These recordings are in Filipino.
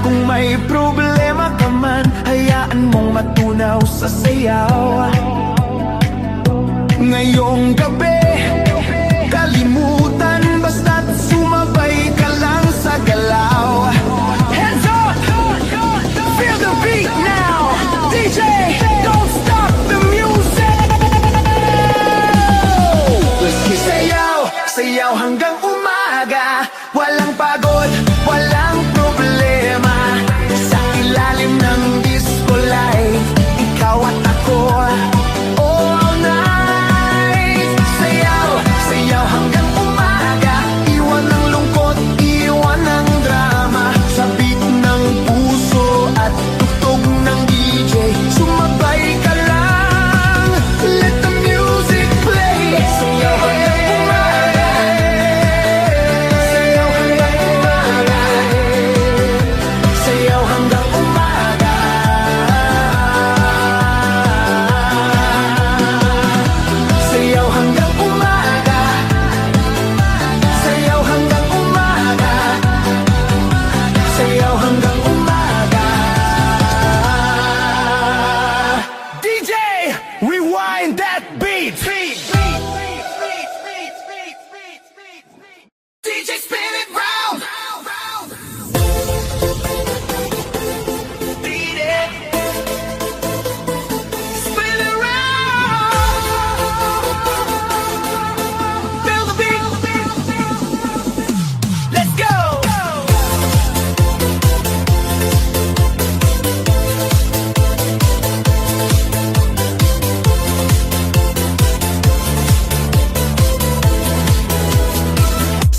Kung may problema ka man, hayaan mong matunaw sa sayaw. Ngayong gabi, kalimutan basta't sumabay ka lang sa galaw. Hands up! Feel the beat now! DJ, don't stop the music! Sayaw, sayaw hanggang umaga. Walang pagod, walang problema. Sa ilalim ng disco light, ikaw at ako, all night. Sayaw, sayaw hanggang umaga. Iwan ang lungkot, iwan ang drama. Sa beat ng puso at tugtog ng DJ, sumabay ka lang. Let the music play. Sayaw hanggang umaga. Sayaw hanggang umaga. Sayaw hanggang umaga. Sayaw hanggang umaga. Sayaw hanggang umaga. Sayaw hanggang umaga. DJ, rewind that beat. DJ, spin it round. Beat it. Spin it round. Feel the beat. Let's go.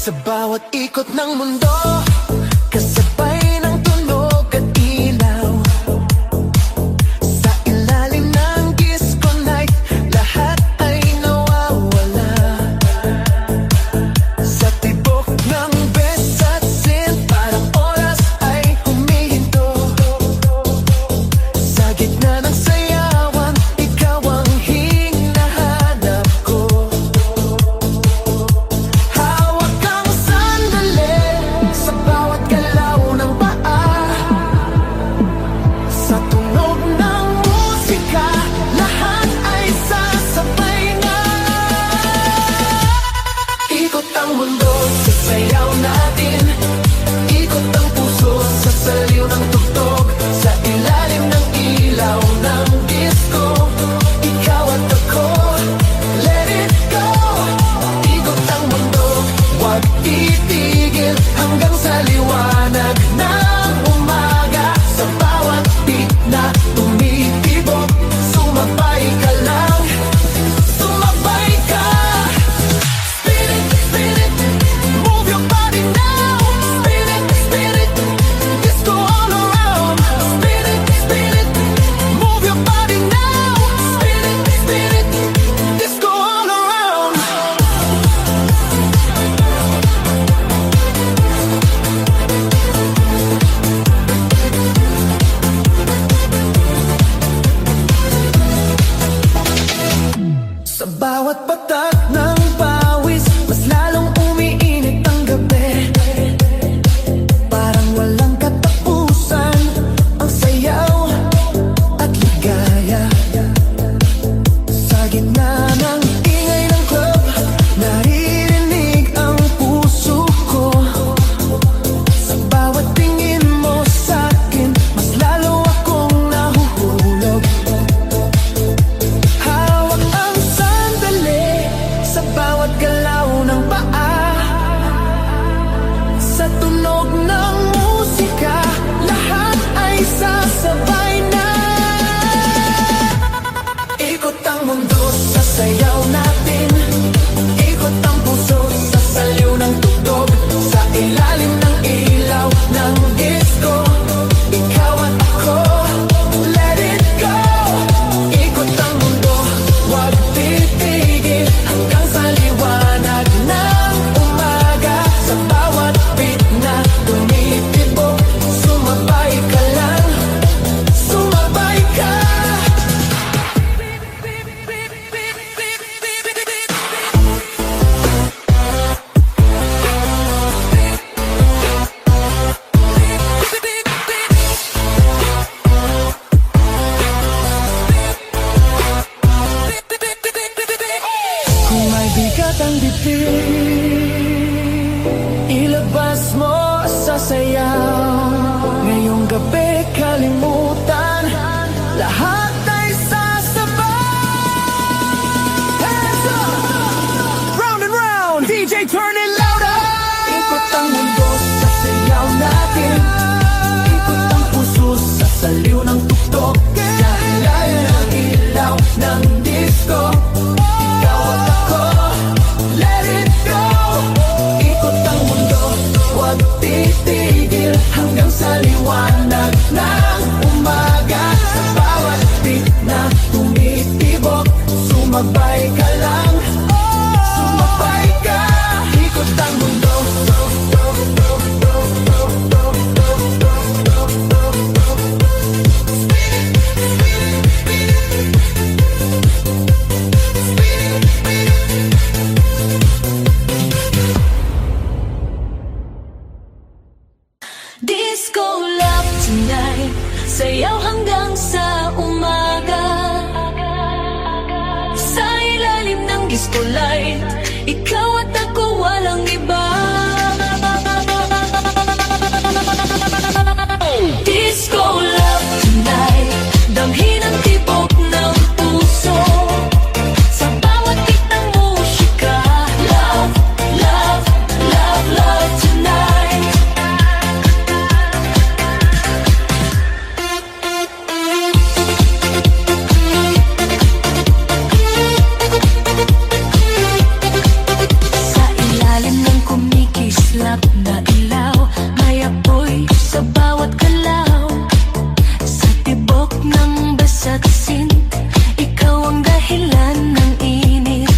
Sa bawat ikot ng mundo, kasabay ng tunog at ilaw. Sa ilalim ng disco night, lahat ay nawawala. Sa tibok ng best at sin, parang oras ay humihinto. Sa gitna ng sayawan, ikaw ang hinahanap ko. Hawak kang sandali sa bawat galaw ng paa. Sa tunog ng musika, lahat ay sasabay na. Ikot ang mundo sa sayaw natin. Ikot ang puso sa saliw ng tugtog. Sa ilalim ng ilaw ng disco, ikaw at ako, let it go. Ikot ang mundo, huwag itigil hanggang sa liwanag ng umaga. Sa bawat beat na tumitibok, sumabay ka lang, sumabay ka. Spin it, move your body now. Spin it, disco all around. Spin it, move your body now. Spin it, disco all around. sayaw. Ngayong gabi kalimutan, lahat ay sasabay. Hands up! Round and round, DJ turn it louder. Ikot ang mundo sa sayaw natin, ikot ang puso sa saliw ng tuktok, sa ilalim ng ilaw ng disco. Ikaw at ako, let it go. Ikot ang mundo, huwag titigil hanggang sa liwanag ng umaga. Sa bawat beat na tumitibok, sumabay ka lang, sumabay ka. Ikot ang mundo. Disco love tonight, sayaw hanggang sa umaga. Sa ilalim ng disco light, ikaw at ako walang iba. Disco love tonight, damhin ang tibok ng puso. Sa bawat beat ng musika, love, love, love, love tonight. Sa ilalim ng kumikislap na ilaw, may apoy sa bawat galaw. Sa tibok ng basa't sint, ikaw ang dahilan ng init.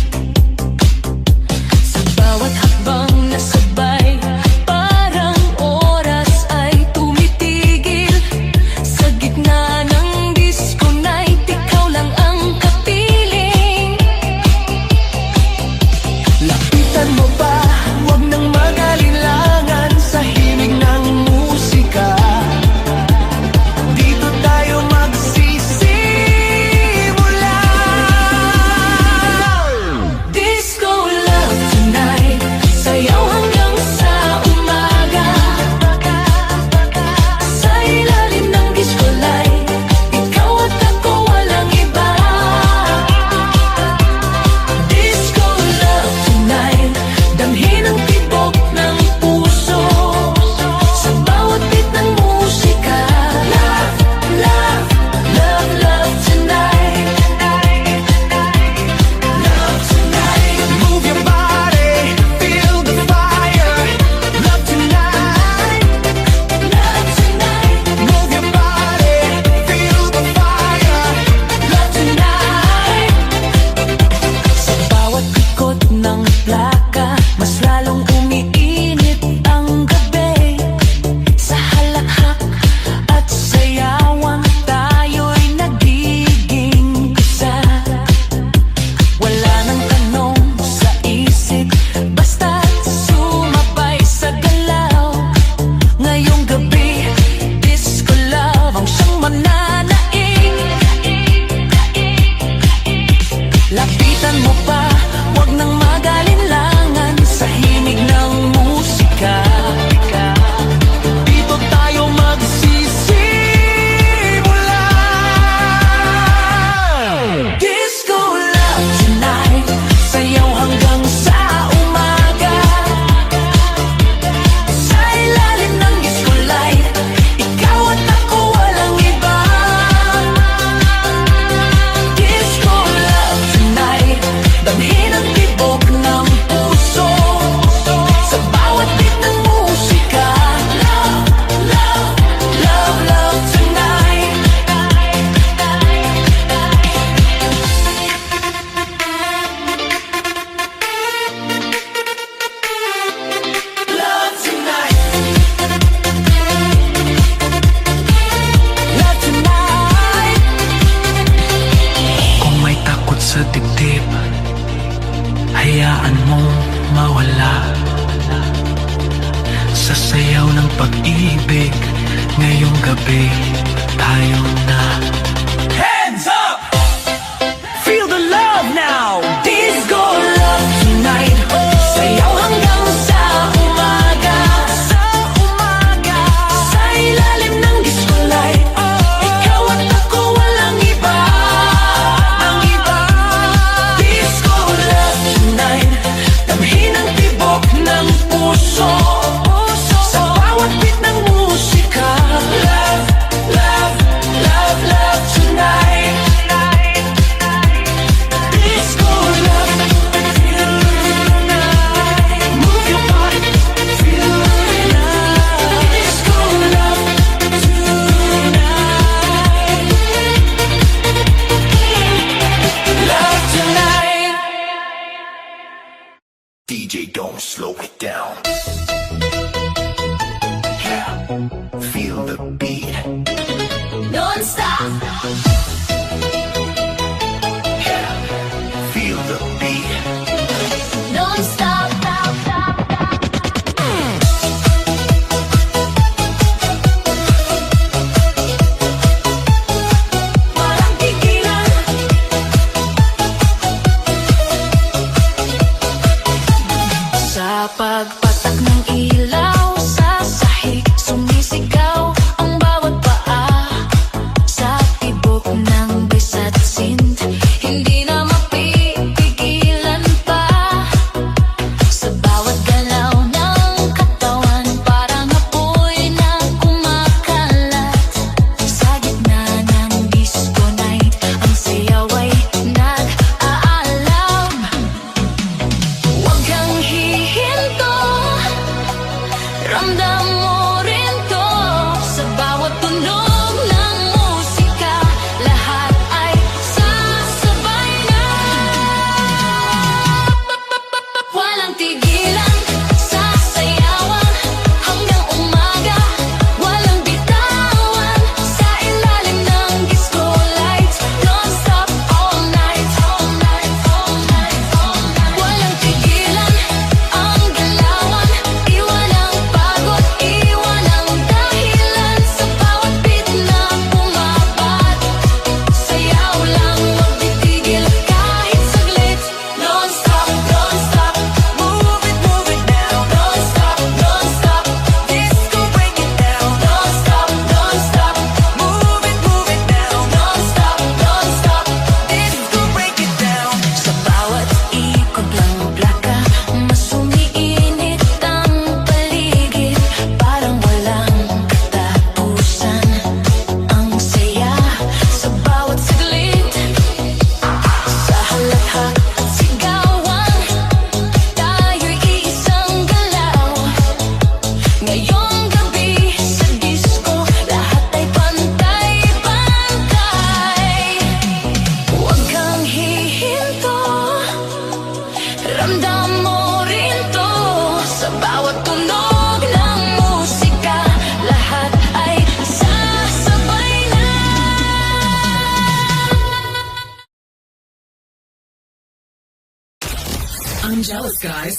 Sa bawat hakbang na sabay, parang oras ay tumitigil. Sa gitna ng disco night, ikaw lang ang kapiling. Lapitan mo pa, huwag nang mag-alinlangan sa himig ng musika. Dito tayo magsisimula. Disco love tonight, sayaw hanggang sa umaga. Sa ilalim ng disco light, ikaw at ako walang iba. Disco love tonight, damhin ang tibok ng puso. Sa bawat beat ng musika, love, love, love, love tonight. Love tonight, move your body, feel the fire. Love tonight, Love tonight, move your body, feel the fire. love tonight. Sa bawat ikot ng plaka, mas lalong umiinit ang gabi. Sa halakhak at sayawang tayo'y nagiging isa. Wala nang tanong sa isip, basta't sumabay sa galaw. Ngayong gabi, disco love ang siyang mananaig. Lapitan mo pa, huwag nang mag-alinlangan sa himig ng musika. Dito tayo magsisimula. Disco love tonight, sayaw hanggang sa umaga. Sa ilalim ng disco light, ikaw at ako walang iba. Disco love tonight, damhin ang tibok ng puso. Sa bawat beat ng musika, love, love, love, love tonight. Love tonight, love tonight. Kung may takot sa dibdib, hayaan mong mawala. Sa sayaw ng pag-ibig, ngayong gabi tayo na. Hands up! Feel the love now! Disco love tonight, sayaw hanggang sa umaga. Sa umaga, slow it down. Yeah, feel the beat. Non-stop. Yeah, feel the beat. Non-stop. Walang tigilan. Sa pagpatak ng ilaw, sa sahig sumisigaw ang bawat paa. Sa tibok ng bisa't sint, hindi na mapipigilan pa. Sa bawat galaw ng katawan, parang apoy na kumakalat. Sa gitna ng disco night, ang sayaw ay nag-aalam. Huwag kang hihinto, ramdam mo rin to. Sa bawat tunog ng musika, lahat ay sasabay na. Walang tigilan, sasayawan hanggang umaga. Walang bitawan, sa ilalim ng disco lights. Non-stop all night, all night, all night, all night. Walang tigilan, ang galawan. Iwan ang pagod, iwan ang dahilan. Sa bawat beat na bumabat, sayaw lang, wag titigil kahit saglit. Non-stop, non-stop, move it now. Non-stop, non-stop, disco break it down. Non-stop, non-stop, move it now. Non-stop, non-stop, disco break it down. Sa bawat ikot ng plaka, mas umiinit ang paligid. Parang walang katapusan ang saya sa bawat saglit. Sa halatha at sigawan, tayo'y iisang galaw. Ngayong gabi sa disco, lahat ay pantay-pantay. Huwag kang hihinto, ramdam mo rin to. Sa bawat tunog ng musika, lahat ay sasabay na. I'm jealous, guys.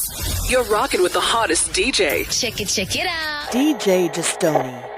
You're rocking with the hottest DJ. Check it out. DJ Destoni.